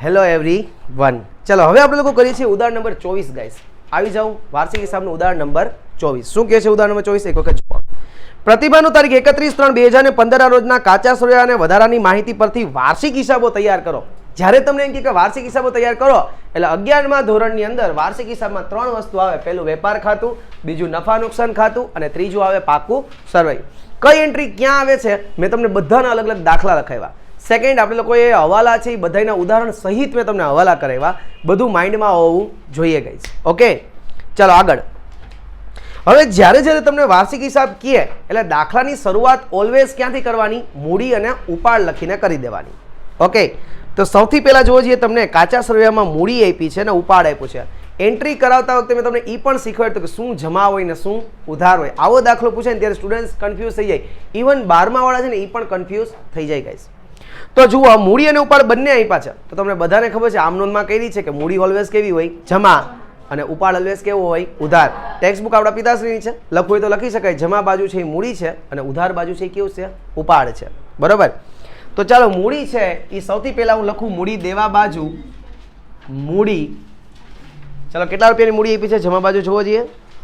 Hello everyone. ચલો હવે આપણે લોકો કરીએ છીએ ઉદાહરણ નંબર 24 ગાઈસ. આવી જાઓ વાર્ષિક હિસાબનું ઉદાહરણ નંબર 24. શું કહે છે ઉદાહરણ નંબર 24? એક વખત જુઓ. પ્રતિભાનું તારીખ 31/3/2015 રોજના કાચા સોયા અને વધારાની માહિતી પરથી વાર્ષિક હિસાબો તૈયાર કરો. જ્યારે તમને એમ કે વાર્ષિક હિસાબો તૈયાર કરો એટલે 11મા ધોરણની અંદર વાર્ષિક હિસાબમાં 3 વસ્તુ આવે. પહેલું વેપાર ખાતું, બીજું નફા નુકસાન ખાતું અને ત્રીજું આવે પાકું સરવૈયું. કઈ એન્ટ્રી ક્યાં આવે છે મેં તમને બધાના અલગ અલગ દાખલા લખાવ્યા. સેકન્ડ આપણે લોકોએ હવાલા છે એ બધાના ઉદાહરણ સહિત મેં તમને હવાલા કરાવ્યા. બધું માઇન્ડમાં હોવું જોઈએ ગાઈસ. ઓકે ચાલો આગળ. હવે જ્યારે તમને વાર્ષિક હિસાબ કહે એટલે દાખલાની શરૂઆત ઓલવેઝ ક્યાંથી કરવાની? મૂડી અને ઉપાડ લખીને કરી દેવાની. ઓકે તો સૌથી પહેલા જોવો જોઈએ તમને કાચા સરવૈયામાં મૂડી આપી છે અને ઉપાડ આપ્યો છે. એન્ટ્રી કરાવતા વખતે મેં તમને એ પણ શીખવાડ્યું કે શું જમા હોય ને શું ઉધાર હોય. આવો દાખલો પૂછે ને ત્યારે સ્ટુડન્ટ્સ કન્ફ્યુઝ થઈ જાય. ઇવન 12મા વાળા છે ને એ પણ કન્ફ્યુઝ થઈ જાય ગાઈસ. તો જુઓ મૂડી અને ઉપાડ બંને આપ્યા છે. તો તમને બધાને ખબર છે આમ નોંધમાં કઈ છે કે મૂડી ઓલવેઝ કેવી હોય? જમા, અને ઉપાડ ઓલવેઝ કેવો હોય? ઉધાર. ટેક્સ્ટ બુક આપણા પિતાશ્રીની છે, લખવું હોય તો લખી શકાય. જમા બાજુ છે એ મૂડી છે અને ઉધાર બાજુ છે એ કેવું છે? ઉપાડ છે. બરોબર. તો ચાલો મૂડી છે એ સૌથી પહેલા હું લખું મૂડી દેવા બાજુ મૂડી. ચાલો કેટલા રૂપિયાની મૂડી આપી છે જમા બાજુ જોવો જોઈએ?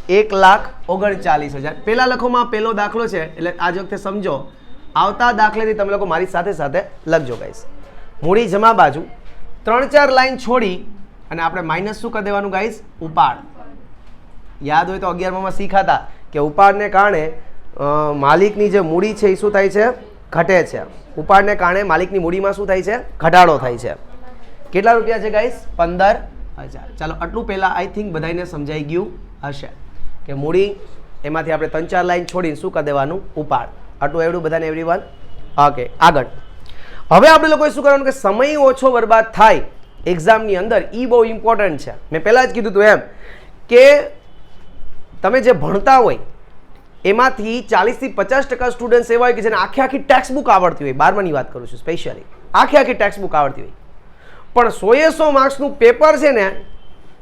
1,39,000. પહેલા લખોમાં પહેલો દાખલો છે એટલે આજ વખતે સમજો. આવતા દાખલેથી તમે લોકો મારી સાથે સાથે લખજો ગાઈસ. મૂડી જમા બાજુ 3-4 લાઈન છોડી અને આપણે માઇનસ શું કરી દેવાનું ગાઈસ? ઉપાડ. યાદ હોય તો 11માં શીખાતા કે ઉપાડને કારણે માલિકની જે મૂડી છે એ શું થાય છે? ઘટે છે. ઉપાડને કારણે માલિકની મૂડીમાં શું થાય છે? ઘટાડો થાય છે. કેટલા રૂપિયા છે ગાઈસ? 15,000. ચાલો આટલું પહેલાં આઈ થિંક બધાને સમજાઈ ગયું હશે કે મૂડી એમાંથી આપણે 3-4 લાઈન છોડીને શું કરી દેવાનું? ઉપાડ. આટલું એવડું બધાને એવરીવન. ઓકે આગળ. હવે આપણે લોકોએ શું કરવાનું કે સમય ઓછો બરબાદ થાય એક્ઝામની અંદર એ બહુ ઇમ્પોર્ટન્ટ છે. મેં પહેલાં જ કીધું હતું એમ કે તમે જે ભણતા હોય એમાંથી 40-50% સ્ટુડન્ટ્સ એવા હોય કે જેને આખી ટેક્સ્ટ બુક આવડતી હોય. 12માની વાત કરું છું સ્પેશિયલી. આખી ટેક્સ્ટ બુક આવડતી હોય પણ 100 માર્ક્સનું પેપર છે ને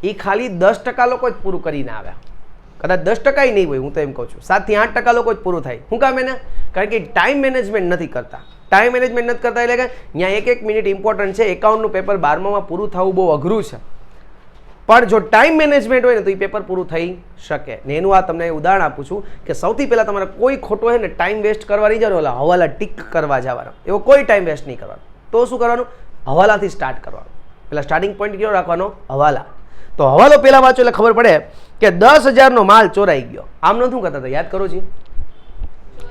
એ ખાલી 10% લોકો જ પૂરું કરીને આવ્યા. કદાચ 10% નહીં હોય, હું તો એમ કહું છું 7 થી 8% લોકો જ પૂરું થાય. શું કામ એને? કારણ કે ટાઈમ મેનેજમેન્ટ નથી કરતા. ટાઈમ મેનેજમેન્ટ નથી કરતા એટલે કે અહીંયા એક મિનિટ ઇમ્પોર્ટન્ટ છે. એકાઉન્ટનું પેપર 12માં પૂરું થવું બહુ અઘરું છે, પણ જો ટાઈમ મેનેજમેન્ટ હોય ને તો એ પેપર પૂરું થઈ શકે. ને એનું આ તમને ઉદાહરણ આપું છું કે સૌથી પહેલાં તમારે કોઈ ખોટો છે ને ટાઈમ વેસ્ટ કરવા નહીં જવાનું, એટલે હવાલા ટીક કરવા જવાનો. એવો કોઈ ટાઈમ વેસ્ટ નહીં કરવાનો. તો શું કરવાનું? હવાલાથી સ્ટાર્ટ કરવાનું. પેલા સ્ટાર્ટિંગ પોઈન્ટ કેવો રાખવાનો? હવાલા. તો હવાલો પહેલા વાંચો એટલે ખબર પડે કે 10,000નો માલ ચોરાઈ ગયો. આમ શું કરતા હતા? યાદ કરો છો?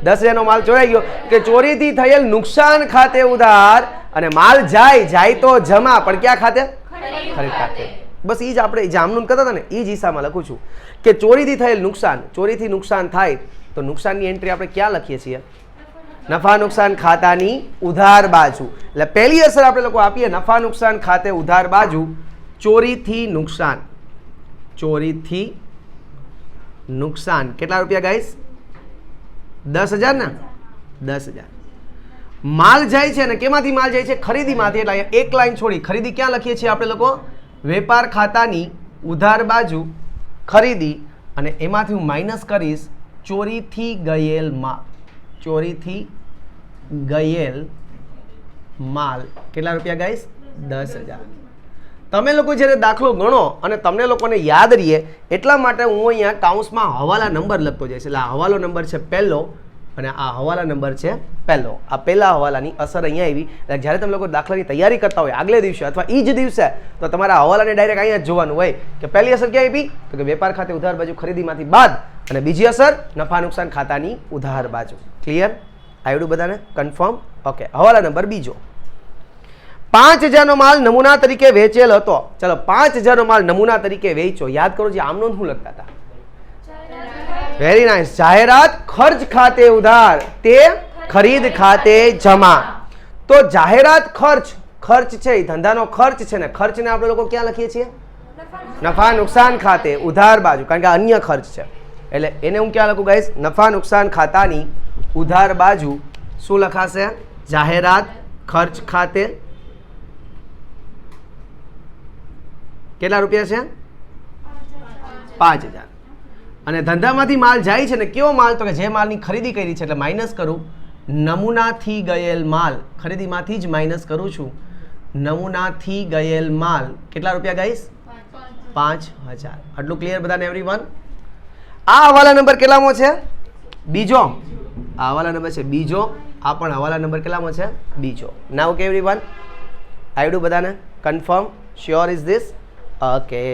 10,000નો માલ ચોરાઈ ગયો કે ચોરીથી થયેલ નુકસાન ખાતે ઉધાર અને માલ જાય તો જમા, પણ ક્યાં ખાતે? ખરીદ ખાતે. બસ એ જ આપણે જામનું કરતા હતા ને એ જ હિસાબમાં લખું છું કે ચોરીથી થયેલ નુકસાન. ચોરીથી નુકસાન થાય તો નુકસાનની એન્ટ્રી આપણે ક્યાં લખીએ છીએ? નફા નુકસાન ખાતાની ઉધાર બાજુ. એટલે પહેલી અસર આપણે લોકો આપીએ નફા નુકસાન ખાતે ઉધાર બાજુ. ચોરીથી નુકસાન. ચોરીથી નુકસાન કેટલા રૂપિયા ગાઈસ? 10,000 ને? 10,000. માલ જાય છે ને કેમાંથી માલ જાય છે? ખરીદીમાંથી. એટલે અહીંયા એક લાઈન છોડી ખરીદી ક્યાં લખીએ છીએ આપણે લોકો? વેપાર ખાતાની ઉધાર બાજુ ખરીદી, અને એમાંથી હું માઇનસ કરીશ ચોરીથી ગયેલ માલ. ચોરીથી ગયેલ માલ કેટલા રૂપિયા ગાઈસ? 10,000. તમે લોકો જ્યારે દાખલો ગણો અને તમને લોકોને યાદ રહીએ એટલા માટે હું અહીંયા કાઉન્સમાં હવાલા નંબર લખતો જઈશ. એટલે આ હવાલો નંબર છે પહેલો અને આ હવાલા નંબર છે પહેલો. આ પહેલા હવાલાની અસર અહીંયા આવી. એટલે જ્યારે તમે લોકો દાખલાની તૈયારી કરતા હોય આગલે દિવસે અથવા એ જ દિવસે તો તમારા હવાલાને ડાયરેક્ટ અહીંયા જ જોવાનું હોય કે પહેલી અસર ક્યાં આપી? તો કે વેપાર ખાતે ઉધાર બાજુ ખરીદીમાંથી બાદ, અને બીજી અસર નફા નુકસાન ખાતાની ઉધાર બાજુ. ક્લિયર? આવડું બધાને કન્ફર્મ? ઓકે. હવાલા નંબર બીજો. 5,000નો માલ નમૂના તરીકે વેચેલ હતો. ચલો 5,000નો માલ નમૂના તરીકે વેચો. યાદ કરો જે આમનો શું લખતા હતા? Very nice. જાહેરાત ખર્ચ ખાતે ઉધાર તે ખરીદ ખાતે જમા. તો જાહેરાત ખર્ચ છે એ ધંધાનો ખર્ચ છે ને. ખર્ચને આપણે લોકો ક્યાં લખીએ છીએ? નફા નુકસાન ખાતે ઉધાર બાજુ, કારણ કે અન્ય ખર્ચ છે. એટલે એને હું ક્યાં લખું ગાઈસ? નફા નુકસાન ખાતાની ઉધાર બાજુ શું લખાશે? જાહેરાત ખર્ચ ખાતે. કેટલા રૂપિયા છે? 5,000. અને ધંધામાંથી માલ જાય છે ને કેવો માલ? તો કે જે માલની ખરીદી કરી છે એટલે માઇનસ કરું નમૂનાથી ગયેલ માલ. ખરીદીમાંથી જ માઇનસ કરું છું નમૂનાથી ગયેલ માલ કેટલા રૂપિયા ગાઈસ? 5000. આટલું ક્લિયર બધાને એવરીવન? આ હવાલા નંબર કેટલામો છે? બીજો. આ હવાલા નંબર છે બીજો. આ પણ હવાલા નંબર કેટલામો છે? બીજો. નાઉ કે એવરીવન આવડ્યું બધાને? Confirm? Sure is this? Okay.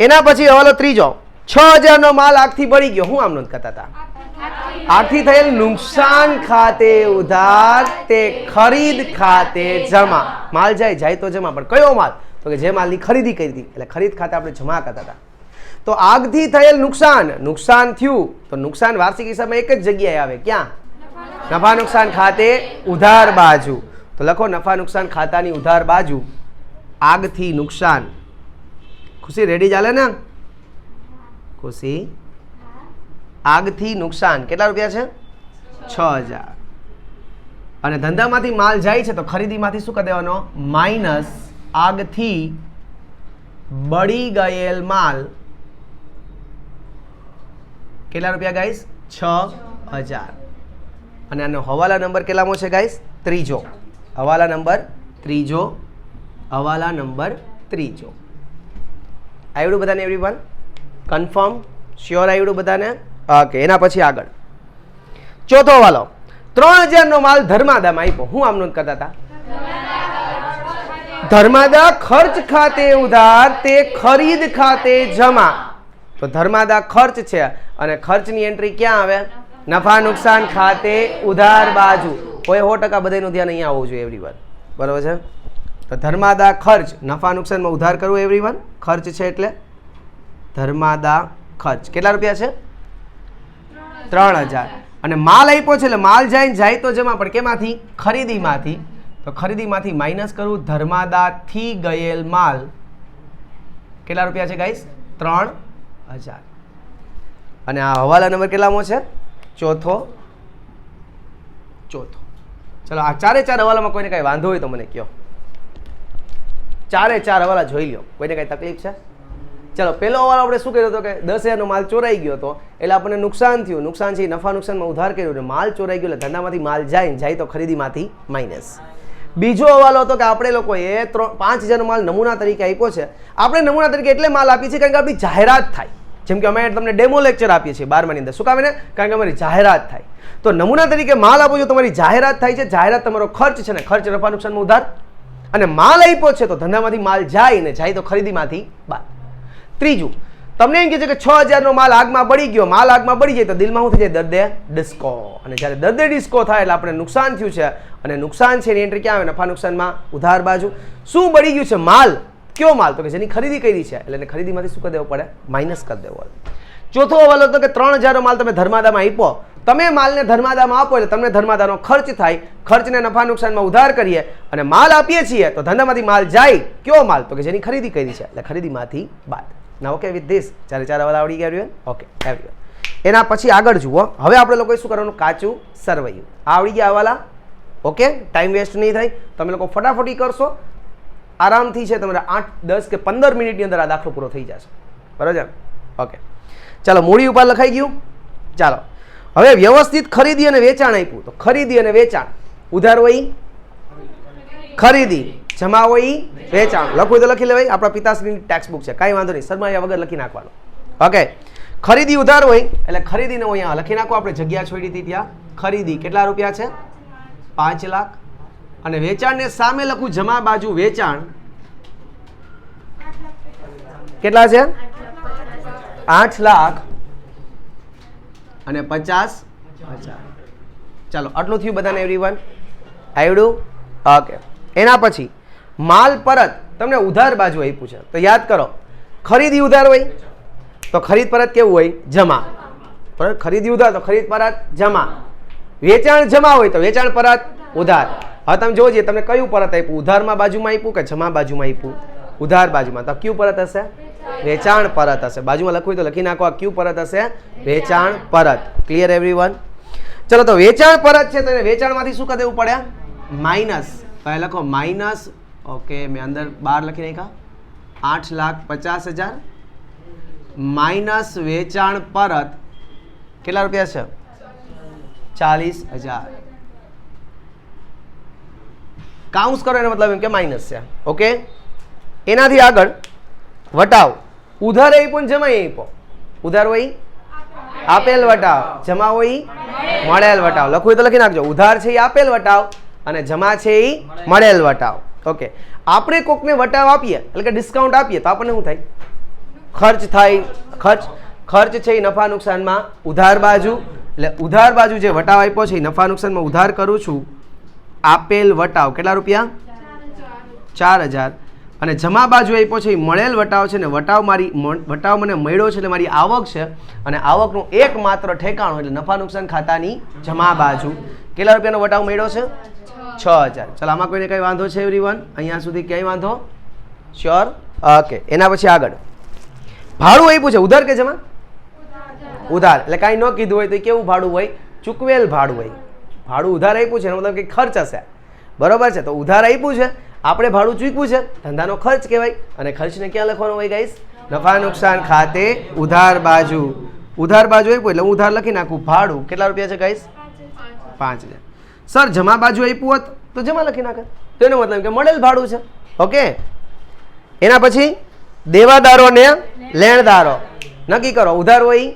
એના પછી હવાલો ત્રીજો. 6000 નો માલ આગથી બળી ગયો. હું આમ નોંધ કરતા હતા? આગથી થયેલ નુકસાન ખાતે ઉધાર તે ખરીદ ખાતે જમા. માલ જાય તો જમા. પણ કયો માલ? તો કે જે માલની ખરીદી કરી હતી એટલે ખરીદ ખાતે આપણે જમા કરતા હતા. તો આગથી થયેલ નુકસાન થયું તો નુકસાન વાર્ષિક હિસાબમાં એક જ જગ્યાએ આવે. ક્યાં? નફા નુકસાન ખાતે ઉધાર બાજુ. તો લખો નફા નુકસાન ખાતાની ઉધાર બાજુ આગથી નુકસાન. ખુશી રેડી ચાલે ને? ખુશી આગથી નુકસાન કેટલા રૂપિયા છે? 6000. અને ધંધામાંથી માલ જાય છે તો ખરીદીમાંથી શું કરી દેવાનો? માઇનસ આગથી બળી ગયેલ માલ કેટલા રૂપિયા ગાઈસ? 6000. અને આનો હવાલા નંબર કેટલામો છે ગાઈસ? ત્રીજો. હવાલા નંબર ત્રીજો. હવાલા નંબર ત્રીજો. આવડું બધાને એવરીવન? કન્ફર્મ? શ્યોર આવડું બધાને? ઓકે. એના પછી આગળ ચોથો હવાલો. 3000 નો માલ ધર્માદામાં આપ્યો. હું આમ નોંધ કરતા હતા? ધર્માદા ખર્ચ ખાતે ઉધાર તે ખરીદ ખાતે જમા. તો ધર્માદા ખર્ચ છે અને ખર્ચની એન્ટ્રી ક્યાં આવે? નફા નુકસાન ખાતે ઉધાર બાજુ. કોઈ 100% બધાનું ધ્યાન અહીંયા આવવું જોઈએ એવરીવન. બરોબર છે? તો ધર્માદા ખર્ચ નફા નુકસાનમાં ઉધાર કરવું એવરીવન. ખર્ચ છે એટલે ધર્માદા ખર્ચ કેટલા રૂપિયા છે? 3000. અને માલ આપ્યો છે એટલે માલ જાય તો જમા. પણ કેમાંથી? ખરીદીમાંથી. તો ખરીદીમાંથી માઇનસ કરવું. ધર્માદાથી ગયેલ માલ કેટલા રૂપિયા છે ગાઈસ? 3000. અને આ હવાલા નંબર કેટલામો છે? ચોથો. ચલો આ ચારે ચાર હવાલામાં કોઈને કઈ વાંધો હોય તો મને કહો. ચારે ચાર હવાલા જોઈ લો. કોઈને કઈ તકલીફ છે? ચલો પહેલો હવાલો આપણે શું કર્યો હતો કે 10000 નો માલ ચોરાઈ ગયો હતો એટલે આપણને નુકસાન થયું. નુકસાન છે નફા નુકસાનમાં ઉધાર કર્યો એટલે માલ ચોરાઈ ગયો એટલે ધંધામાંથી માલ જાય તો ખરીદીમાંથી માઇનસ. બીજો હવાલો હતો કે આપણે લોકોએ 5000 નો માલ નમૂના તરીકે આપ્યો છે. આપણે નમૂના તરીકે એટલે માલ આપીએ છીએ કારણ કે આપણી જાહેરાત થાય. જેમ કે અમે તમને ડેમો લેક્ચર આપીએ છીએ 12માની અંદર. શું કામ એને? કારણ કે અમારી જાહેરાત થાય. તો નમૂના તરીકે માલ આપો છો તમારી જાહેરાત થાય છે. જાહેરાત તમારો ખર્ચ છે ને ખર્ચ નફા નુકસાનમાં ઉધાર. અને માલ આપ્યો છે તો ધંધામાંથી માલ જાય તો ખરીદીમાંથી બાદ. ત્રીજું તમને એમ કહે છે કે 6000 નો માલ આગમાં બળી ગયો. માલ આગમાં બળી જાય તો દિલમાં શું થઈ જાય? દર્દે ડિસ્કો. અને જ્યારે દર્દે ડિસ્કો થાય એટલે આપણે નુકસાન થયું છે અને નુકસાન છે એની એન્ટ્રી ક્યાં આવે? નફા નુકસાનમાં ઉધાર બાજુ. શું બળી ગયું છે? માલ. કયો માલ? તો કે જેની ખરીદી કરી છે એટલે એને ખરીદીમાંથી શું કરી દેવો પડે? માઇનસ કરી દેવો. ચોથો હવાલો હતો કે 3000 નો માલ તમે ધર્માદામાં આપ્યો. તમે માલને ધર્માદામાં આપો એટલે તમને ધર્માદાનો ખર્ચ થાય. ખર્ચને નફા નુકસાનમાં ઉધાર કરીએ અને માલ આપીએ છીએ તો ધંધામાંથી માલ જાય. કયો માલ? તો કે જેની ખરીદી કરી છે એટલે ખરીદીમાંથી બાદ. ના ઓકે વિથ ધીસ ચારે ચાર હવાલા આવડી ગયા? Okay everyone. એના પછી આગળ જુઓ. હવે આપણે લોકોએ શું કરવાનું? કાચું સરવૈયું. આવડી ગયા હવાલા? ઓકે. ટાઈમ વેસ્ટ નહીં થાય. તમે લોકો ફટાફટી કરશો. આરામથી છે તમારે 8, 10 કે 15 મિનિટની અંદર આ દાખલો પૂરો થઈ જશે. બરાબર છે? ઓકે. ચાલો મૂડી ઉપર લખાઈ ગયું. ચાલો હવે વ્યવસ્થિત ખરીદી અને વેચાણ આપ્યું. તો ખરીદી અને વેચાણ ઉધાર હોય ખરીદી, જમા હોય વેચાણ. લખવું તો લખી લેવાય. આપણા પિતાશ્રીની ટેક્સ્ટ બુક છે. કાંઈ વાંધો નહીં. શરમાયા વગર લખી નાખવાનું. ઓકે. ખરીદી ઉધાર હોય એટલે ખરીદીને હું અહીંયા લખી નાખો. આપણે જગ્યા છોડી હતી ત્યાં. ખરીદી કેટલા રૂપિયા છે? 5 લાખ. અને વેચાણને સામે લખું જમા બાજુ વેચાણ કેટલા છે? 8 લાખ અને 50,000. ચાલો આટલું થયું બધાને એવરીવન? આવડું? ઓકે. એના પછી માલ પરત તમને ઉધાર બાજુ આપ્યું છે તો યાદ કરો. ખરીદી ઉધાર હોય તો ખરીદ પરત કેવું હોય? જમા. બરાબર? ખરીદી ઉધાર તો ખરીદ પરત જમા. વેચાણ જમા હોય તો વેચાણ પરત ઉધાર. હવે તમે જોજો તમને કયું પરત આપ્યું? ઉધારમાં બાજુમાં આપ્યું કે જમા બાજુમાં આપ્યું? ઉધાર બાજુમાં. તો ક્યુ પરત હશે? વેચાણ પરત હશે. બાજુમાં લખવું તો લખી નાખો. આ ક્યુ પરત હશે? વેચાણ પરત. Clear everyone? ચલો તો વેચાણ પરત છે તો એને વેચાણમાંથી શું કરી દેવું પડે? માઇનસ. તો લખો માઇનસ. ઓકે મેં અંદર 12 લખી નાખ્યા. 8,50,000 માઇનસ વેચાણ પરત કેટલા રૂપિયા છે? 40,000. કાઉન્સ કરો એનો મતલબ એમ કે માઇનસ છે. ઓકે, એનાથી આગળ વટાવ. ઉધાર આપ્યો ને જમા આપ્યો. ઉધાર હોય આપેલ વટાવ, જમા હોય મળેલ વટાવ. લખવું હોય તો લખી નાખજો. ઉધાર છે એ આપેલ વટાવ અને જમા છે એ મળેલ વટાવ. ઓકે, આપણે કોકને વટાવ આપીએ એટલે કે ડિસ્કાઉન્ટ આપીએ તો આપણને શું થાય? ખર્ચ થાય. ખર્ચ છે એ નફા નુકસાનમાં ઉધાર બાજુ. એટલે ઉધાર બાજુ જે વટાવ આપ્યો છે એ નફા નુકસાનમાં ઉધાર કરું છું. આપેલ વટાવ કેટલા રૂપિયા? 4000. અને જમા બાજુ આપ્યો છે એ મળેલ વટાવ છે ને વટાવ મને મળ્યો છે એટલે મારી આવક છે અને આવકનું એકમાત્ર ઠેકાણું એટલે નફા નુકસાન ખાતાની જમા બાજુ. કેટલા રૂપિયાનો વટાવ મળ્યો છે? 6000. ચાલો, આમાં કોઈને કઈ વાંધો છે એવરીવન? અહીંયા સુધી ક્યાંય વાંધો? શ્યોર? ઓકે, એના પછી આગળ ભાડું આપ્યું છે. ઉધાર કે જમા? ઉધાર. એટલે કાંઈ ન કીધું હોય તો કેવું ભાડું હોય? ચૂકવેલ ભાડું હોય. ભાડું ઉધાર આપ્યું છે એનો મતલબ કંઈક ખર્ચ હશે. બરોબર છે? તો ઉધાર આપ્યું છે, આપણે ભાડું ચૂકવ્યું છે, ધંધાનો ખર્ચ કહેવાય. અને ખર્ચને ક્યાં લખવાનો હોય ગાઈસ? નફા નુકસાન ખાતે ઉધાર બાજુ. ઉધાર બાજુ આપ્યું એટલે હું ઉધાર લખી નાખું. ભાડું કેટલા રૂપિયા છે ગાઈસ? 5000. સર જમા બાજુ આપ્યું હોત તો જમા લખી નાખે, તો એનો મતલબ કે મળેલ ભાડું છે. ઓકે, એના પછી દેવાદારો ને લેણદારો નક્કી કરો. ઉધાર હોય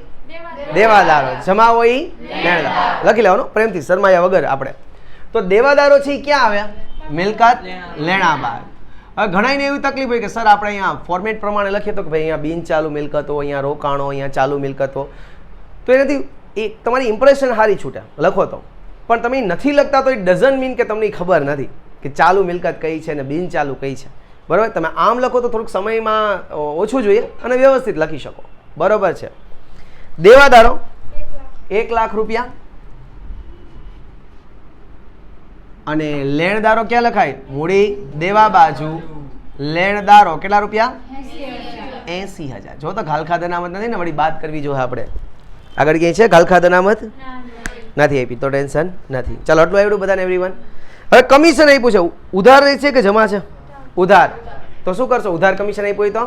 દેવાદારો, જમા હોય લેણદારો. લખી લેવાનો પ્રેમથી, શરમાયા વગર આપણે. તો દેવાદારો છે એ ક્યાં આવ્યા? મિલકત લેણાબાદ. હવે ઘણાને એવી તકલીફ હોય કે સર આપણે અહીંયા ફોર્મેટ પ્રમાણે લખીએ તો કે ભાઈ અહીંયા બિન ચાલુ મિલકતો, અહીંયા રોકાણો, અહીંયા ચાલુ મિલકતો. તો એનાથી તમારી ઇમ્પ્રેશન સારી છૂટે લખો તો. પણ તમે નથી લખતા તો ઇટ ડઝન્ટ મીન કે તમને ખબર નથી કે ચાલુ મિલકત કઈ છે ને બિન ચાલુ કઈ છે. બરાબર? તમે આમ લખો તો થોડુંક સમયમાં ઓછું જોઈએ અને વ્યવસ્થિત લખી શકો. બરાબર છે? દેવાદારો 1 લાખ રૂપિયા અને લેણદારો ક્યાં લખાય? મૂડી દેવા બાજુ. લેણદારો કેટલા રૂપિયા? 80000. જો તો ઘાલખાદ અનામત નથી ને, વળી બાદ કરવી જોઈએ આપણે. આગળ ક્યાંય છે ઘાલખાદ અનામત? નથી આપી તો ટેન્શન નથી. ચાલો, આટલું આવડ્યું બધાને એવરીવન? હવે કમિશન આપ્યું છે. ઉધાર છે કે જમા છે? ઉધાર. તો શું કરશો? ઉધાર કમિશન આપ્યું હોય તો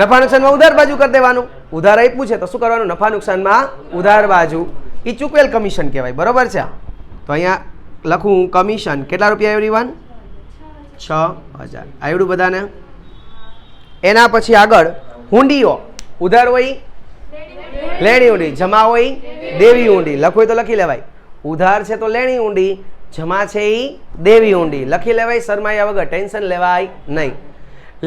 નફા નુકસાનમાં ઉધાર બાજુ કરી દેવાનું. ઉધાર આપ્યું છે તો શું કરવાનું? નફા નુકસાનમાં ઉધાર બાજુ. એ ચૂકવેલ કમિશન કહેવાય. બરોબર છે? તો અહીંયા લખું કમિશન કેટલા રૂપિયા એવરીવન? 6000. આવડ્યું બધાને? એના પછી આગળ હુંડીઓ. ઉધાર હોય લેણી ઊંડી, જમા હોય દેવી ઊંડી. લખવું હોય તો લખી લેવાય. ઉધાર છે તો લેણી ઊંડી, જમા છે એ દેવી ઊંડી. લખી લેવાય શરમાયા વગર, ટેન્શન લેવાય નહીં.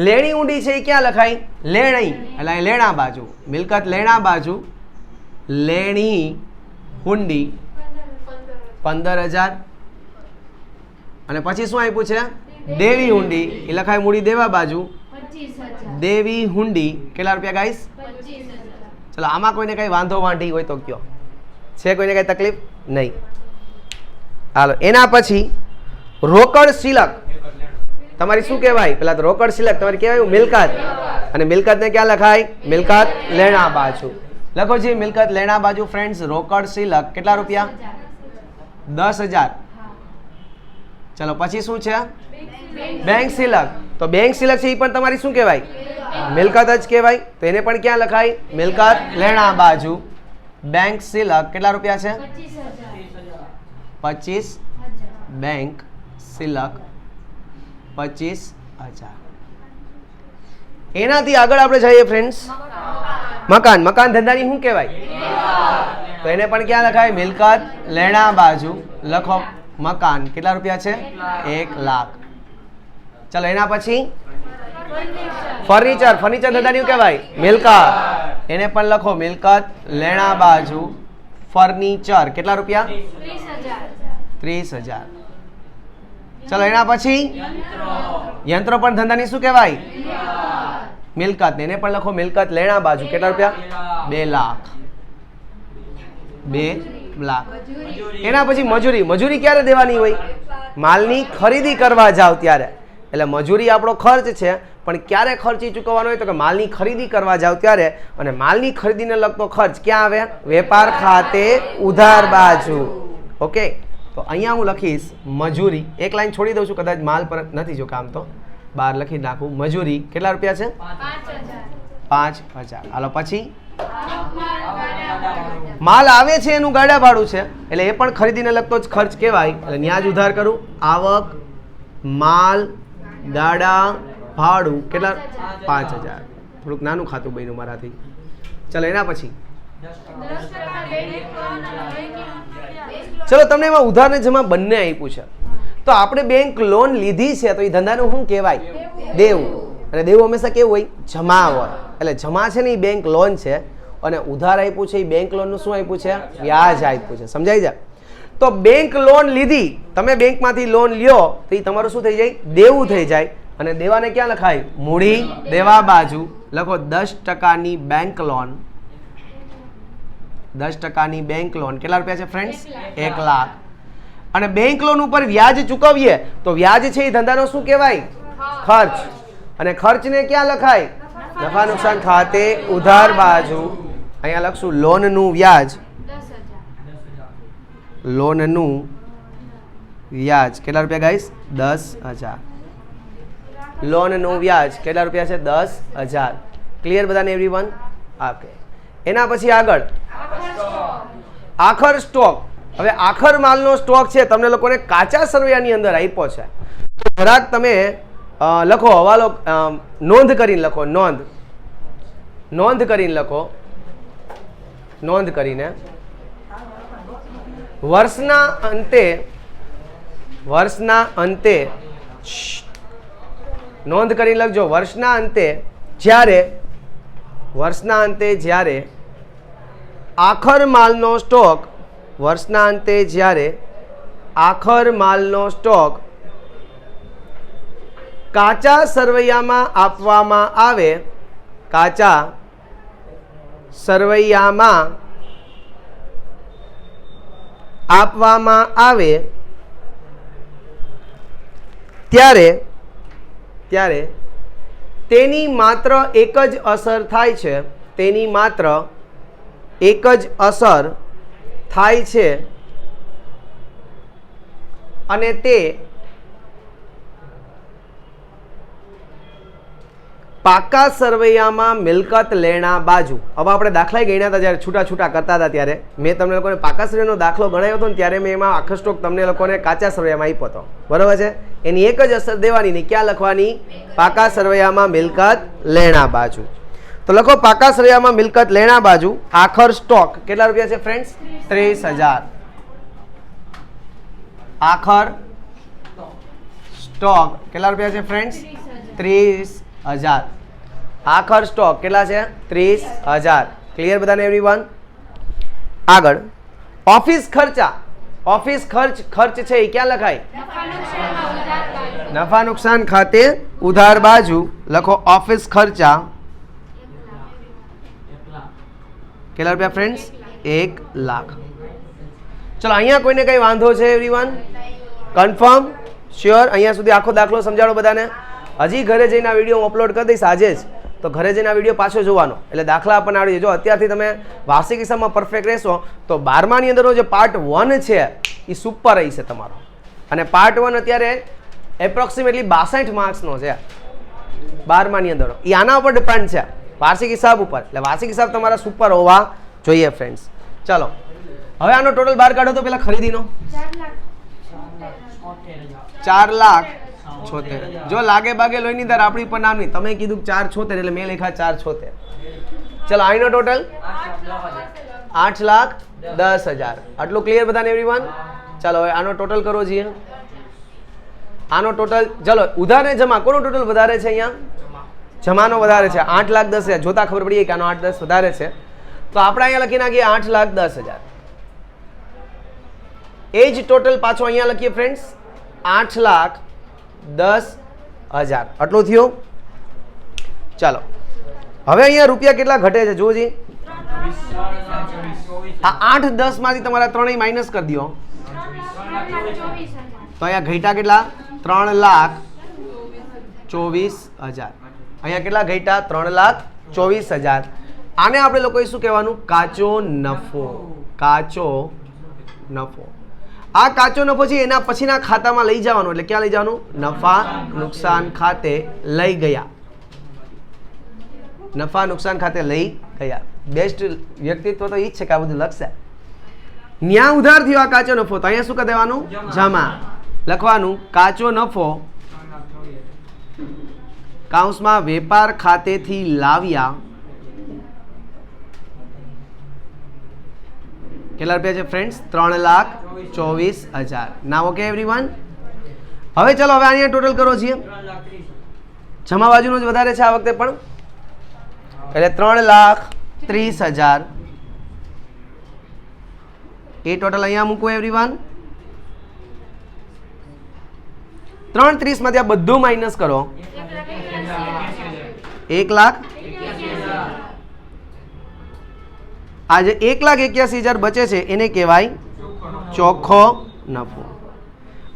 લેણી ઊંડી છે એ ક્યાં લખાય? લેણી એટલે લેણા બાજુ. મિલકત લેણા બાજુ. લેણી ઊંડી 15000. અને પછી શું આપ્યું છે? દેવી ઊંડી. એ લખાય મૂડી દેવા બાજુ. દેવી હુંડી કેટલા રૂપિયા ગાઈસ? 25000. ચલો, આમાં કોઈને કઈ વાંધો વાંઢી હોય તો કયો? છે કોઈને કઈ તકલીફ? નહીં. હાલો, એના પછી રોકડ શિલક. તમારી શું કહેવાય? પેલા તો રોકડ શિલક તમારી કહેવાય મિલકત. અને મિલકતને ક્યાં લખાય? મિલકત લેણા બાજુ. લખો જી મિલકત લેણા બાજુ. ફ્રેન્ડ્સ, રોકડ શિલક કેટલા રૂપિયા? 10000. ચલો, પછી શું છે? બેંક શિલક. તો બેંક શિલક છે એ પણ તમારી શું કહેવાય? મિલકત જ કહેવાય. તો એને પણ ક્યાં લખાય? મિલકત લેણા બાજુ. બેંક શિલક કેટલા રૂપિયા છે? 25000. બેંક શિલક 25000. એનાથી આગળ આપણે જઈએ ફ્રેન્ડ્સ, મકાન. મકાન ધંધાની શું કહેવાય? તો એને પણ ક્યાં લખાય? મિલકત લેણા બાજુ. લખો મકાન કેટલા રૂપિયા છે? 1 લાખ. ચલો, એના પછી ફર્નિચર. ફર્નિચર ધંધાની શું કહેવાય? મિલકત. એને પણ લખો મિલકત લેણા બાજુ. ફર્નિચર કેટલા રૂપિયા? 30000. ચલો, એના પછી યંત્રો પણ ધંધાની શું કહેવાય? મિલકત. એને પણ લખો મિલકત લેણા બાજુ. કેટલા રૂપિયા? 2 લાખ. 2 લાખ. એના પછી મજૂરી. મજૂરી ક્યારે દેવાની હોય? માલની ખરીદી કરવા જાવ ત્યારે. એટલે મજૂરી આપણો ખર્ચ છે, પણ ક્યારે ખર્ચી ચૂકવવાનો હોય તો કે માલની ખરીદી કરવા જાવ ત્યારે. અને માલની ખરીદીને લગતો ખર્ચ ક્યાં આવે? વેપાર ખાતે ઉધાર બાજુ. ઓકે, તો અહીંયા હું લખીશ મજૂરી. એક લાઈન છોડી દઉં છું, કદાચ માલ પર નથી જો કામ તો બહાર લખી નાખું. મજૂરી કેટલા રૂપિયા છે? 5000. હાલો, પછી માલ આવે છે એનું ગાડા ભાડું છે, એટલે એ પણ ખરીદીને લગતો જ ખર્ચ કહેવાય. એટલે ન્યાજ ઉધાર કરું. આવક માલ ગાડા ભાડું કેટલા 5000. થોડુંક નાનું ખાતું બન્યું મારાથી. ચલો એના પછી ચલો તમને એમાં ઉધાર ને જમા બંને આપ્યું છે. તો આપણે બેંક લોન લીધી છે તો એ ધંધાનું શું કહેવાય? દેવું. અને દેવું હંમેશા કેવું હોય? જમા હોય. એટલે જમા છે ને એ બેંક લોન છે અને ઉધાર આપ્યું છે એ બેંક લોનનું શું આપ્યું છે? વ્યાજ આપ્યું છે. સમજાઈ જાય? તો બેંક લોન લીધી, તમે બેંકમાંથી લોન લ્યો તો એ તમારું શું થઈ જાય? દેવું થઈ જાય. અને દેવાને ક્યાં લખાય? મૂડી દેવા બાજુ લખો 10%ની બેંક લોન. 10%ની બેંક લોન કેટલા રૂપિયા છે ફ્રેન્ડ્સ? 1 લાખ. અને બેંક લોન ઉપર વ્યાજ ચૂકવીએ તો વ્યાજ છે એ ધંધાનો શું કહેવાય? ખર્ચ. અને ખર્ચને ક્યાં લખાય? નફા નુકસાન ખાતે ઉધાર બાજુ. અહીંયા લખશું લોનનું વ્યાજ. લોનનું વ્યાજ કેટલા રૂપિયા ગાઈસ? 10,000. લોનનું વ્યાજ કેટલા રૂપિયા છે? 10,000. ક્લિયર બધાને એવરીવન? ઓકે. એના પછી આગળ આખર સ્ટોક. હવે આખર માલનો સ્ટોક છે તમને લોકોને કાચા સરવૈયાની અંદર આપ્યો છે. તો જરાક તમે લખો હવાલો નોંધ કરીને લખો. નોંધ કરીને લખો. નોંધ કરીને વર્ષના અંતે નોંધ કરી લખજો. વર્ષના અંતે જ્યારે આખર માલનો સ્ટોક કાચા સરવૈયામાં આપવામાં આવે ત્યારે તેની માત્ર એક જ અસર થાય છે. અને તે પાકા સરવૈયામાં મિલકત લેણા બાજુ. હવે આપણે દાખલા ગણ્યા હતા જ્યારે છૂટા કરતા હતા ત્યારે મેં તમને લોકોને પાકા સરવૈયાનો દાખલો ગણાવ્યો હતો ને ત્યારે મેં એમાં આખો સ્ટોક તમને લોકોને કાચા સરવૈયામાં આપ્યો હતો. બરાબર છે? એની એક જ અસર દેવાની ને ક્યાં લખવાની? પાકા સરવૈયામાં મિલકત લેણા બાજુ. તો લખો પાકા સરવૈયામાં મિલકત લેણા બાજુ આખર સ્ટોક કેટલા રૂપિયા છે ફ્રેન્ડ્સ? 30,000. આખર સ્ટોક કેટલા રૂપિયા છે ફ્રેન્ડ્સ? 30,000. આખર સ્ટોક કેટલા છે? 30,000. ક્લિયર બધાને એવરીવન? આગળ ઓફિસ ખર્ચ છે એ ક્યાં લખાય? નફા નુકસાન ખાતે ઉધાર બાજુ લખો ઓફિસ ખર્ચા કેટલા રૂપિયા ફ્રેન્ડ્સ? 1 લાખ. ચલો અહીંયા કોઈને કઈ વાંધો છે એવરીવન? કન્ફર્મ? શ્યોર? અહીંયા સુધી આખો દાખલો સમજાડો બધાને. હજી ઘરે જઈને આ વિડીયો હું અપલોડ કરી દઈશ આજે જ. તો ઘરે જઈને આ વિડીયો પાછો જોવાનો એટલે દાખલા આપણને આવડી જાય. જો અત્યારથી તમે વાર્ષિક હિસાબમાં પરફેક્ટ રહેશો તો 12માની અંદરનો જે પાર્ટ 1 છે એ સુપર રહી છે તમારો. અને પાર્ટ 1 અત્યારે એપ્રોક્સિમેટલી 62 માર્ક્સનો છે 12માની અંદરનો. એ આના ઉપર ડિપેન્ડ છે વાર્ષિક હિસાબ ઉપર. એટલે વાર્ષિક હિસાબ તમારા સુપર હોવા જોઈએ ફ્રેન્ડ્સ. ચલો હવે આનો ટોટલ બહાર કાઢો તો પેલા ખરીદીનો 4,76,000. જો લાગે બાગે લોહીની દર આપણી પર નામની તમે કીધું 4,76,000 એટલે મેં લખ્યા 4,76,000. ચલો આનો ટોટલ 8,10,000. આટલું ક્લિયર બધાને એવરીવન? ચાલો હવે આનો ટોટલ કરો છીએ. આનો ટોટલ ચલો ઉધાર ને જમા કોનો ટોટલ વધારે છે? અહીંયા જમાનો વધારે છે 8,10,000. જોતા ખબર પડી કે આનો 8,10 વધારે છે તો આપણે અહીંયા લખી નાખીએ 8,10,000. એ જ ટોટલ પાછો અહીંયા લખીએ ફ્રેન્ડ્સ 8,10,000. આટલું થયું. ચાલો હવે અહીંયા રૂપિયા કેટલા ઘટે છે જોજી. આ 8,10 માંથી તમારા ત્રણેય માઇનસ કરી દો તો અહીંયા ઘટ્યા કેટલા? 3,24,000. અહીંયા કેટલા ઘટ્યા? 3,24,000. આને આપણે લોકોએ શું કહેવાનું? કાચો નફો. આ કાચો નફો છે એના પછીના ખાતામાં લઈ જવાનો. એટલે ક્યાં લઈ જવાનું? નફા નુકસાન ખાતે લઈ ગયા. નફા નુકસાન ખાતે લઈ ગયા. બેસ્ટ વ્યક્તિત્વ તો એ જ છે કે આ બધું લખશે. ન્યા ઉધાર થયો આ કાચો નફો તો અહીંયા શું કરી દેવાનું? જમા. લખવાનું કાચો નફો કૌંસમાં વેપાર ખાતેથી લાવ્યા કેટલા રૂપિયા છે ફ્રેન્ડ્સ? 3,24,000. નાવ ઓકે એવરીવન. હવે ચલો હવે અહીંયા ટોટલ કરો છીએ. જમા બાજુનો જ વધારે છે આ વખતે પણ, એટલે 3,30,000 એ ટોટલ અહીંયા મૂકો એવરીવન. 3,30 માંથી આ બધું માઇનસ કરો. 1,00,000. આ જે 1,81,000 બચે છે એને કહેવાય ચોખ્ખો નફો.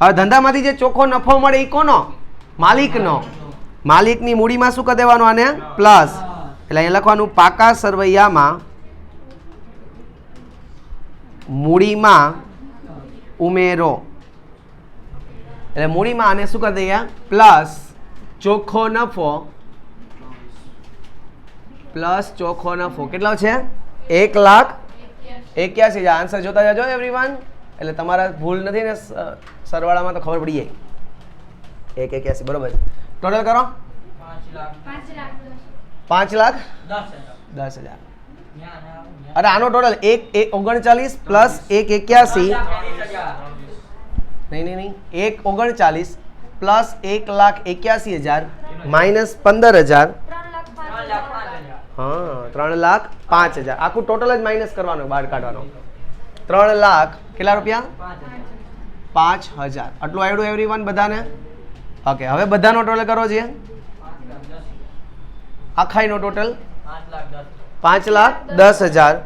હવે ધંધામાંથી જે ચોખ્ખો નફો મળે એ કોનો? માલિકનો. માલિકની મૂડીમાં શું કરી દેવાનું? આને પ્લસ. એટલે અહીંયા લખવાનું પાકા સરવૈયામાં મૂડીમાં ઉમેરો. એટલે મૂડીમાં આને શું કરી દઈએ? પ્લસ ચોખ્ખો નફો. પ્લસ ચોખ્ખો નફો કેટલો છે? 1,81,000. આન્સર જોતા જાજો એવરીવન. એટલે તમારા ભૂલ નથી ને, સરવાળામાં તો ખબર પડી જાય. 1,81,000 બરોબર છે. ટોટલ કરો. 5,10,000. અરે આનો ટોટલ 1,39 પ્લસ 1,81. નહીં 1,39 પ્લસ 1,81,000 માઇનસ 15,000. હા 3,05,000. આખું ટોટલ જ માઇનસ કરવાનું, બહાર કાઢવાનો. 3 લાખ કેટલા રૂપિયા? 5,000. આટલું આવ્યું એવરીવન બધાને? ઓકે. હવે બધાનો ટોટલ કરો છે. આખાઈનો ટોટલ 5,10,000.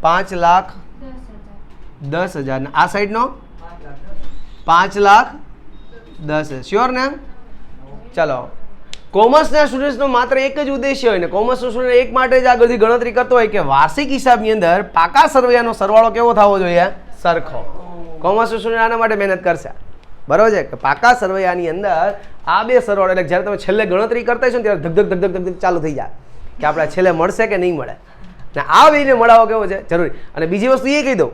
5,10,000. આ સાઈડનો 5,10,000. શ્યોર ને? ચલો. કોમર્સના સ્ટુડન્ટ્સનો માત્ર એક જ ઉદ્દેશ્ય હોય ને, કોમર્સનો સ્ટુડન્ટ એક માટે જ આ બધી ગણતરી કરતો હોય કે વાર્ષિક હિસાબની અંદર પાકા સરવૈયાનો સરવાળો કેવો થવો જોઈએ? સરખો. કોમર્સનો સ્ટુડન્ટ આના માટે મહેનત કરશે. બરોબર છે કે પાકા સરવૈયાની અંદર આ બે સરવાળો, એટલે જ્યારે તમે છેલ્લે ગણતરી કરતા હશો ને ત્યારે ધક ધક ધક ધક ચાલુ થઈ જાય કે આપણે છેલ્લે મળશે કે નહીં મળે. ને આ બેને મળાવો કેવો છે? જરૂરી. અને બીજી વસ્તુ એ કહી દઉં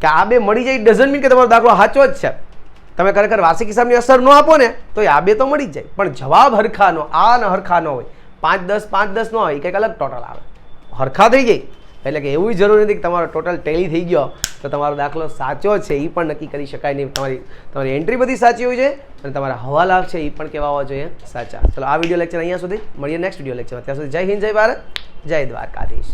કે આ બે મળી જાય ડઝન્ટ મીન કે તમારો દાખલો સાચો જ છે. તમે ખરેખર વાર્ષિક હિસાબની અસર ન આપો ને તો આ બે તો મળી જ જાય, પણ જવાબ હરખાનો, આ ને હરખા ન હોય. 5-10 5-10 ન હોય, કંઈક અલગ ટોટલ આવે. હરખા થઈ જાય એટલે કે એવું જરૂરી નથી કે તમારો ટોટલ ટેલી થઈ ગયો તો તમારો દાખલો સાચો છે, એ પણ નક્કી કરી શકાય નહીં. તમારી એન્ટ્રી બધી સાચી હોય છે અને તમારા હવાલા છે એ પણ કહેવા હોવા જોઈએ સાચા. ચલો આ વિડીયો લેક્ચર અહીંયા સુધી, મળીએ નેક્સ્ટ વિડીયો લેક્ચરમાં. ત્યાં સુધી જય હિન્દ, જય ભારત, જય દ્વારકાધીશ.